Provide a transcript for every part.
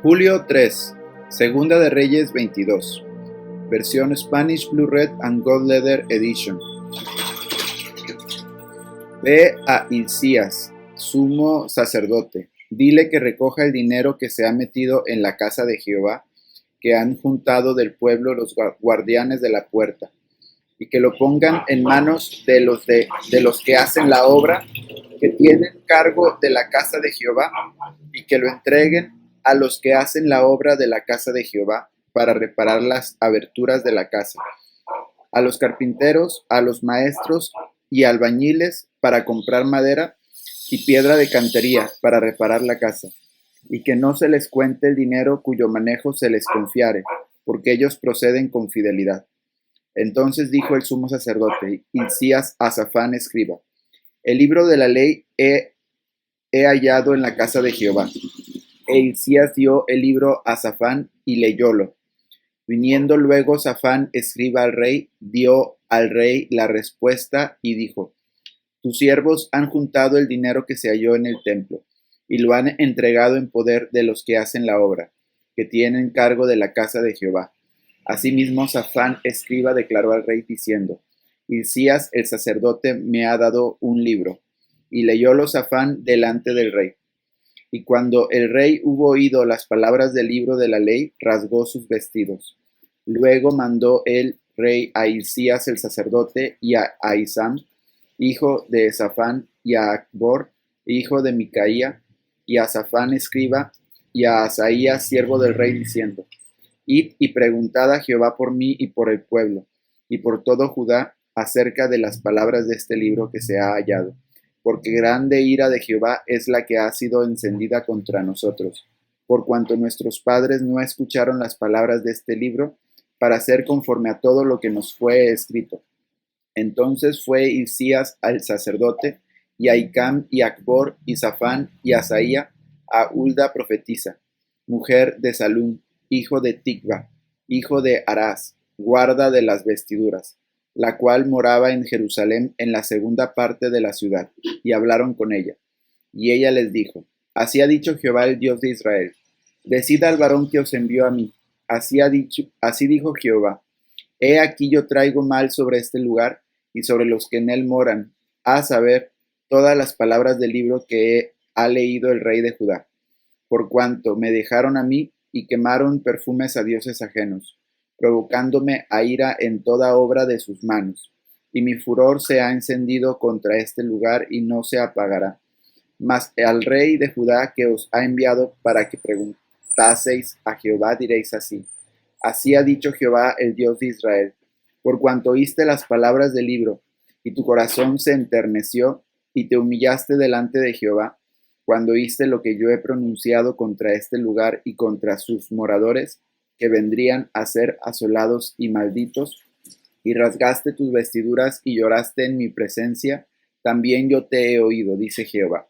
Julio 3, Segunda de Reyes 22, versión Spanish Blue Red and Gold Leather Edition. Ve a Hilcías, sumo sacerdote, dile que recoja el dinero que se ha metido en la casa de Jehová, que han juntado del pueblo los guardianes de la puerta, y que lo pongan en manos de los que hacen la obra, que tienen cargo de la casa de Jehová, y que lo entreguen a los que hacen la obra de la casa de Jehová para reparar las aberturas de la casa, a los carpinteros, a los maestros y albañiles para comprar madera y piedra de cantería para reparar la casa, y que no se les cuente el dinero cuyo manejo se les confiare, porque ellos proceden con fidelidad. Entonces dijo el sumo sacerdote Hilcías a Safán escriba: el libro de la ley he hallado en la casa de Jehová. E Hilcías dio el libro a Safán y leyólo. Viniendo luego Safán escriba al rey, dio al rey la respuesta y dijo: tus siervos han juntado el dinero que se halló en el templo, y lo han entregado en poder de los que hacen la obra, que tienen cargo de la casa de Jehová. Asimismo Safán escriba declaró al rey diciendo: Hilcías el sacerdote me ha dado un libro. Y leyólo Safán delante del rey. Y cuando el rey hubo oído las palabras del libro de la ley, rasgó sus vestidos. Luego mandó el rey a Hilcías el sacerdote y a Ahisam, hijo de Safán, y a Acbor, hijo de Micaía, y a Safán escriba, y a Asaías siervo del rey, diciendo: id y preguntad a Jehová por mí y por el pueblo, y por todo Judá, acerca de las palabras de este libro que se ha hallado, porque grande ira de Jehová es la que ha sido encendida contra nosotros, por cuanto nuestros padres no escucharon las palabras de este libro, para hacer conforme a todo lo que nos fue escrito. Entonces fue Hilcías al sacerdote, y a Ahicam, y a Acbor, y Safán, y a Asaía, a Hulda profetisa, mujer de Salum, hijo de Ticva, hijo de Arás, guarda de las vestiduras, la cual moraba en Jerusalén en la segunda parte de la ciudad, y hablaron con ella. Y ella les dijo: así ha dicho Jehová el Dios de Israel, decid al varón que os envió a mí, así dijo Jehová: he aquí yo traigo mal sobre este lugar y sobre los que en él moran, a saber, todas las palabras del libro que ha leído el rey de Judá, por cuanto me dejaron a mí y quemaron perfumes a dioses ajenos, provocándome a ira en toda obra de sus manos. Y mi furor se ha encendido contra este lugar y no se apagará. Mas al rey de Judá que os ha enviado para que preguntaseis a Jehová diréis así: así ha dicho Jehová el Dios de Israel, por cuanto oíste las palabras del libro, y tu corazón se enterneció, y te humillaste delante de Jehová, cuando oíste lo que yo he pronunciado contra este lugar y contra sus moradores, que vendrían a ser asolados y malditos, y rasgaste tus vestiduras y lloraste en mi presencia, también yo te he oído, dice Jehová.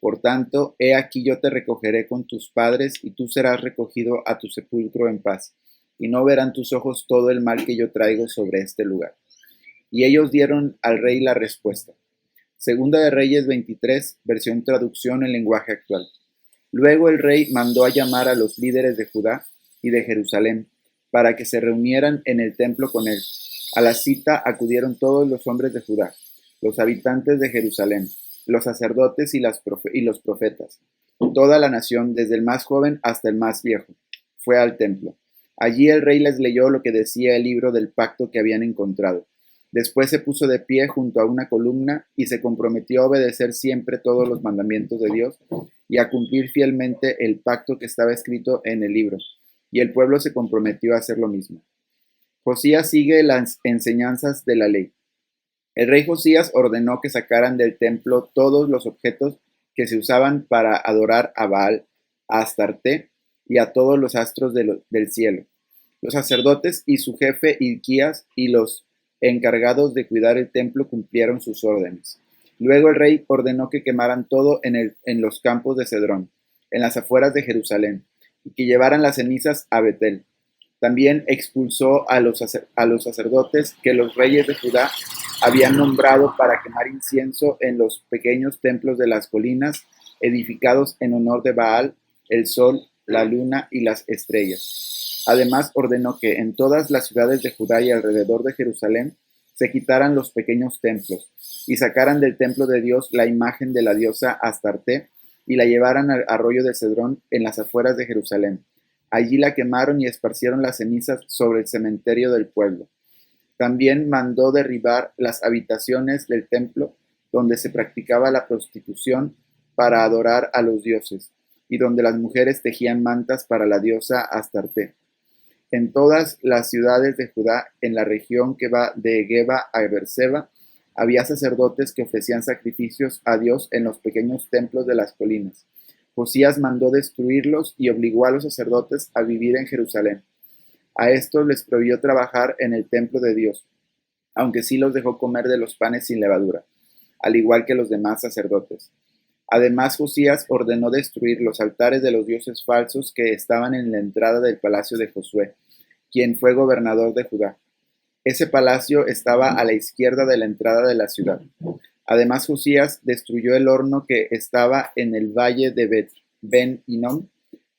Por tanto, he aquí yo te recogeré con tus padres, y tú serás recogido a tu sepulcro en paz, y no verán tus ojos todo el mal que yo traigo sobre este lugar. Y ellos dieron al rey la respuesta. Segunda de Reyes 23, versión traducción en lenguaje actual. Luego el rey mandó a llamar a los líderes de Judá y de Jerusalén, para que se reunieran en el templo con él. A la cita acudieron todos los hombres de Judá, los habitantes de Jerusalén, los sacerdotes y los profetas. Toda la nación, desde el más joven hasta el más viejo, fue al templo. Allí el rey les leyó lo que decía el libro del pacto que habían encontrado. Después se puso de pie junto a una columna y se comprometió a obedecer siempre todos los mandamientos de Dios y a cumplir fielmente el pacto que estaba escrito en el libro. Y el pueblo se comprometió a hacer lo mismo. Josías sigue las enseñanzas de la ley. El rey Josías ordenó que sacaran del templo todos los objetos que se usaban para adorar a Baal, a Astarte y a todos los astros del cielo. Los sacerdotes y su jefe Hilcías y los encargados de cuidar el templo cumplieron sus órdenes. Luego el rey ordenó que quemaran todo en los campos de Cedrón, en las afueras de Jerusalén, y que llevaran las cenizas a Betel. También expulsó a los sacerdotes que los reyes de Judá habían nombrado para quemar incienso en los pequeños templos de las colinas, edificados en honor de Baal, el sol la luna y las estrellas. Además ordenó que en todas las ciudades de Judá y alrededor de Jerusalén se quitaran los pequeños templos y sacaran del templo de Dios la imagen de la diosa Astarte y la llevaran al arroyo de Cedrón en las afueras de Jerusalén. Allí la quemaron y esparcieron las cenizas sobre el cementerio del pueblo. También mandó derribar las habitaciones del templo donde se practicaba la prostitución para adorar a los dioses y donde las mujeres tejían mantas para la diosa Astarte. En todas las ciudades de Judá, en la región que va de Geba a Beerseba, había sacerdotes que ofrecían sacrificios a Dios en los pequeños templos de las colinas. Josías mandó destruirlos y obligó a los sacerdotes a vivir en Jerusalén. A estos les prohibió trabajar en el templo de Dios, aunque sí los dejó comer de los panes sin levadura, al igual que los demás sacerdotes. Además, Josías ordenó destruir los altares de los dioses falsos que estaban en la entrada del palacio de Josué, quien fue gobernador de Judá. Ese palacio estaba a la izquierda de la entrada de la ciudad. Además, Josías destruyó el horno que estaba en el valle de Ben-Hinnom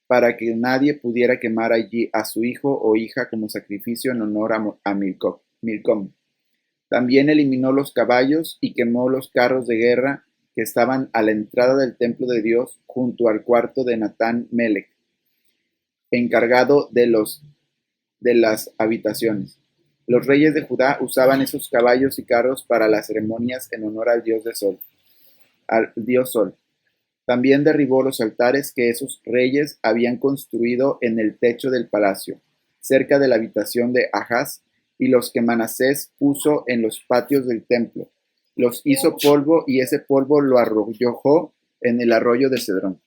para que nadie pudiera quemar allí a su hijo o hija como sacrificio en honor a Milcom. También eliminó los caballos y quemó los carros de guerra que estaban a la entrada del templo de Dios junto al cuarto de Natán Melech, encargado de las habitaciones. Los reyes de Judá usaban esos caballos y carros para las ceremonias en honor al dios Sol. También derribó los altares que esos reyes habían construido en el techo del palacio, cerca de la habitación de Ahaz, y los que Manasés puso en los patios del templo. Los hizo polvo y ese polvo lo arrojó en el arroyo de Cedrón.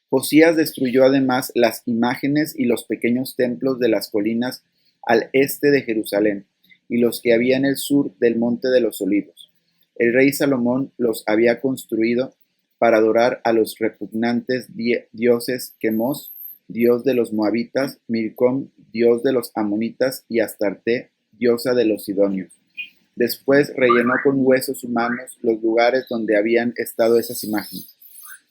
Josías destruyó además las imágenes y los pequeños templos de las colinas al este de Jerusalén y los que había en el sur del monte de los olivos. El rey Salomón los había construido para adorar a los repugnantes dioses Quemos, dios de los moabitas, Milcom, dios de los amonitas, y Astarte, diosa de los sidonios. Después rellenó con huesos humanos los lugares donde habían estado esas imágenes.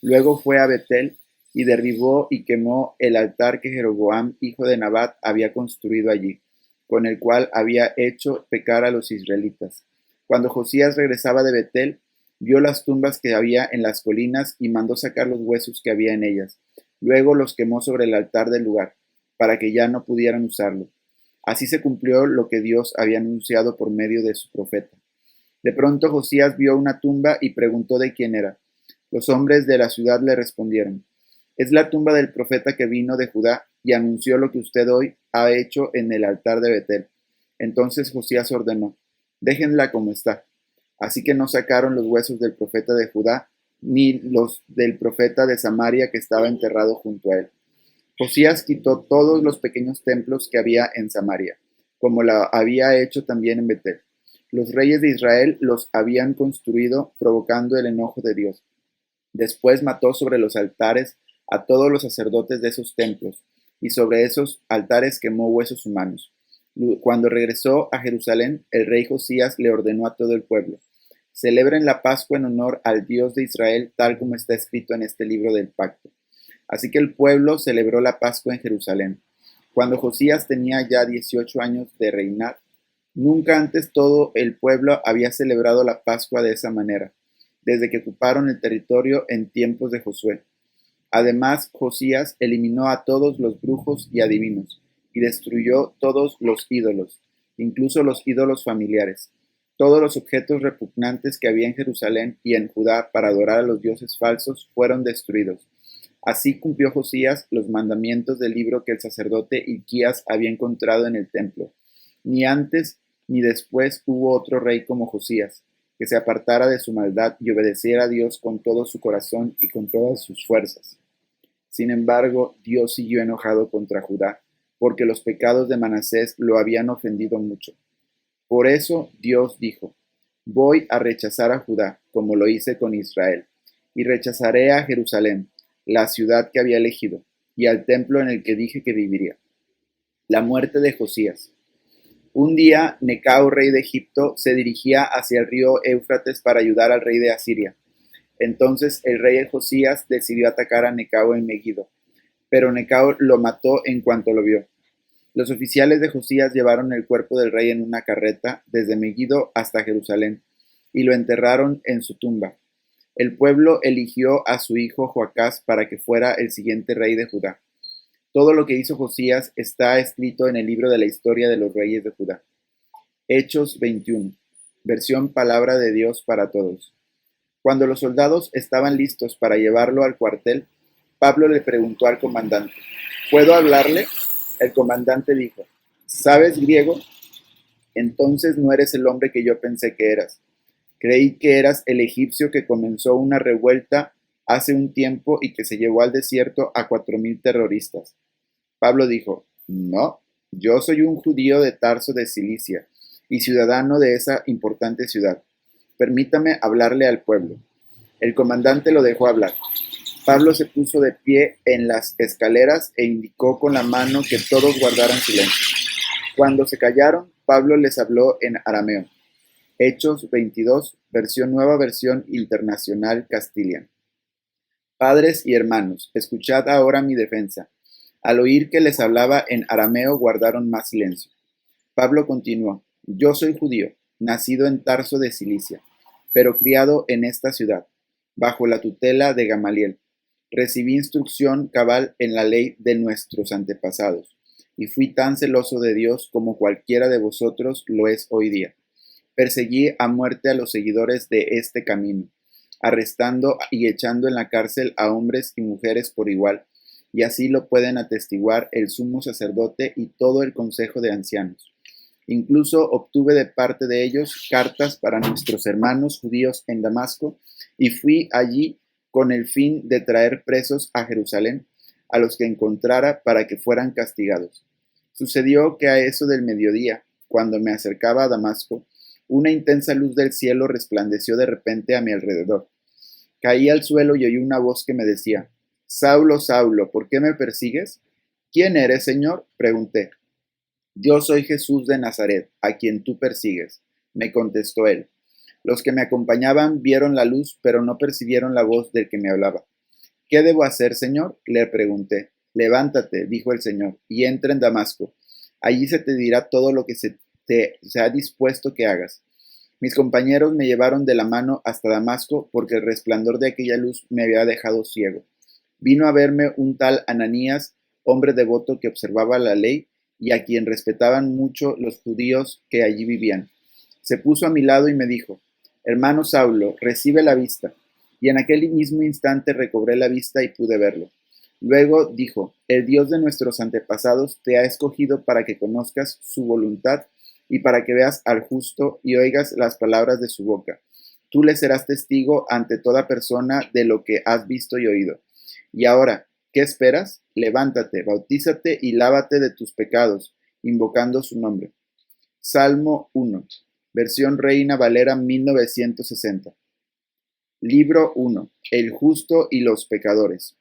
Luego fue a Betel y derribó y quemó el altar que Jeroboam, hijo de Nabat, había construido allí, con el cual había hecho pecar a los israelitas. Cuando Josías regresaba de Betel, vio las tumbas que había en las colinas y mandó sacar los huesos que había en ellas. Luego los quemó sobre el altar del lugar, para que ya no pudieran usarlo. Así se cumplió lo que Dios había anunciado por medio de su profeta. De pronto Josías vio una tumba y preguntó de quién era. Los hombres de la ciudad le respondieron: es la tumba del profeta que vino de Judá y anunció lo que usted hoy ha hecho en el altar de Betel. Entonces Josías ordenó: déjenla como está. Así que no sacaron los huesos del profeta de Judá, ni los del profeta de Samaria que estaba enterrado junto a él. Josías quitó todos los pequeños templos que había en Samaria, como la había hecho también en Betel. Los reyes de Israel los habían construido, provocando el enojo de Dios. Después mató sobre los altares a todos los sacerdotes de esos templos, y sobre esos altares quemó huesos humanos. Cuando regresó a Jerusalén, el rey Josías le ordenó a todo el pueblo: celebren la Pascua en honor al Dios de Israel, tal como está escrito en este libro del pacto. Así que el pueblo celebró la Pascua en Jerusalén. Cuando Josías tenía ya 18 años de reinar, nunca antes todo el pueblo había celebrado la Pascua de esa manera, desde que ocuparon el territorio en tiempos de Josué. Además, Josías eliminó a todos los brujos y adivinos, y destruyó todos los ídolos, incluso los ídolos familiares. Todos los objetos repugnantes que había en Jerusalén y en Judá para adorar a los dioses falsos fueron destruidos. Así cumplió Josías los mandamientos del libro que el sacerdote Hilquías había encontrado en el templo. Ni antes ni después hubo otro rey como Josías, que se apartara de su maldad y obedeciera a Dios con todo su corazón y con todas sus fuerzas. Sin embargo, Dios siguió enojado contra Judá, porque los pecados de Manasés lo habían ofendido mucho. Por eso Dios dijo: voy a rechazar a Judá, como lo hice con Israel, y rechazaré a Jerusalén, la ciudad que había elegido, y al templo en el que dije que viviría. La muerte de Josías. Un día, Necao, rey de Egipto, se dirigía hacia el río Éufrates para ayudar al rey de Asiria. Entonces el rey Josías decidió atacar a Necao en Megiddo, pero Necao lo mató en cuanto lo vio. Los oficiales de Josías llevaron el cuerpo del rey en una carreta desde Megiddo hasta Jerusalén y lo enterraron en su tumba. El pueblo eligió a su hijo Joacás para que fuera el siguiente rey de Judá. Todo lo que hizo Josías está escrito en el libro de la historia de los reyes de Judá. Hechos 21, versión Palabra de Dios para Todos. Cuando los soldados estaban listos para llevarlo al cuartel, Pablo le preguntó al comandante: ¿puedo hablarle? El comandante dijo: ¿sabes griego? Entonces no eres el hombre que yo pensé que eras. Creí que eras el egipcio que comenzó una revuelta hace un tiempo y que se llevó al desierto a 4,000 terroristas. Pablo dijo: no, yo soy un judío de Tarso de Cilicia y ciudadano de esa importante ciudad. Permítame hablarle al pueblo. El comandante lo dejó hablar. Pablo se puso de pie en las escaleras e indicó con la mano que todos guardaran silencio. Cuando se callaron, Pablo les habló en arameo. Hechos 22, nueva versión internacional Castilian. Padres y hermanos, escuchad ahora mi defensa. Al oír que les hablaba en arameo, guardaron más silencio. Pablo continuó: yo soy judío, nacido en Tarso de Cilicia, pero criado en esta ciudad, bajo la tutela de Gamaliel. Recibí instrucción cabal en la ley de nuestros antepasados, y fui tan celoso de Dios como cualquiera de vosotros lo es hoy día. Perseguí a muerte a los seguidores de este camino, arrestando y echando en la cárcel a hombres y mujeres por igual, y así lo pueden atestiguar el sumo sacerdote y todo el consejo de ancianos. Incluso obtuve de parte de ellos cartas para nuestros hermanos judíos en Damasco, y fui allí con el fin de traer presos a Jerusalén a los que encontrara para que fueran castigados. Sucedió que a eso del mediodía, cuando me acercaba a Damasco, una intensa luz del cielo resplandeció de repente a mi alrededor. Caí al suelo y oí una voz que me decía: Saulo, Saulo, ¿por qué me persigues? ¿Quién eres, Señor?, pregunté. Yo soy Jesús de Nazaret, a quien tú persigues, me contestó él. Los que me acompañaban vieron la luz, pero no percibieron la voz del que me hablaba. ¿Qué debo hacer, Señor?, le pregunté. Levántate, dijo el Señor, y entra en Damasco. Allí se te dirá todo lo que se ha dispuesto que hagas. Mis compañeros me llevaron de la mano hasta Damasco, porque el resplandor de aquella luz me había dejado ciego. Vino a verme un tal Ananías, hombre devoto que observaba la ley y a quien respetaban mucho los judíos que allí vivían. Se puso a mi lado y me dijo: Hermano Saulo, recibe la vista. Y en aquel mismo instante recobré la vista y pude verlo. Luego dijo: el Dios de nuestros antepasados te ha escogido para que conozcas su voluntad y para que veas al justo y oigas las palabras de su boca. Tú le serás testigo ante toda persona de lo que has visto y oído. Y ahora, ¿qué esperas? Levántate, bautízate y lávate de tus pecados, invocando su nombre. Salmo 1, versión Reina Valera 1960. Libro 1. El justo y los pecadores.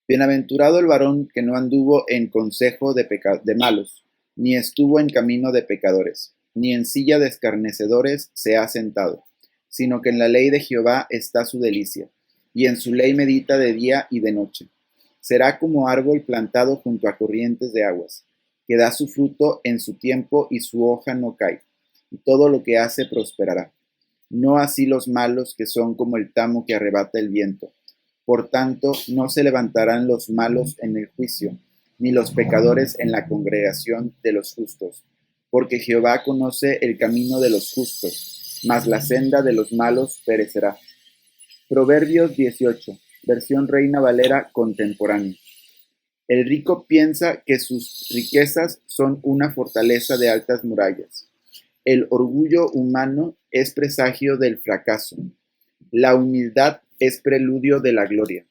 Bienaventurado el varón que no anduvo en consejo de malos, ni estuvo en camino de pecadores, ni en silla de escarnecedores se ha sentado, sino que en la ley de Jehová está su delicia, y en su ley medita de día y de noche. Será como árbol plantado junto a corrientes de aguas, que da su fruto en su tiempo y su hoja no cae, y todo lo que hace prosperará. No así los malos, que son como el tamo que arrebata el viento. Por tanto, no se levantarán los malos en el juicio, ni los pecadores en la congregación de los justos, porque Jehová conoce el camino de los justos, mas la senda de los malos perecerá. Proverbios 18, versión Reina Valera contemporánea. El rico piensa que sus riquezas son una fortaleza de altas murallas. El orgullo humano es presagio del fracaso. La humildad es preludio de la gloria.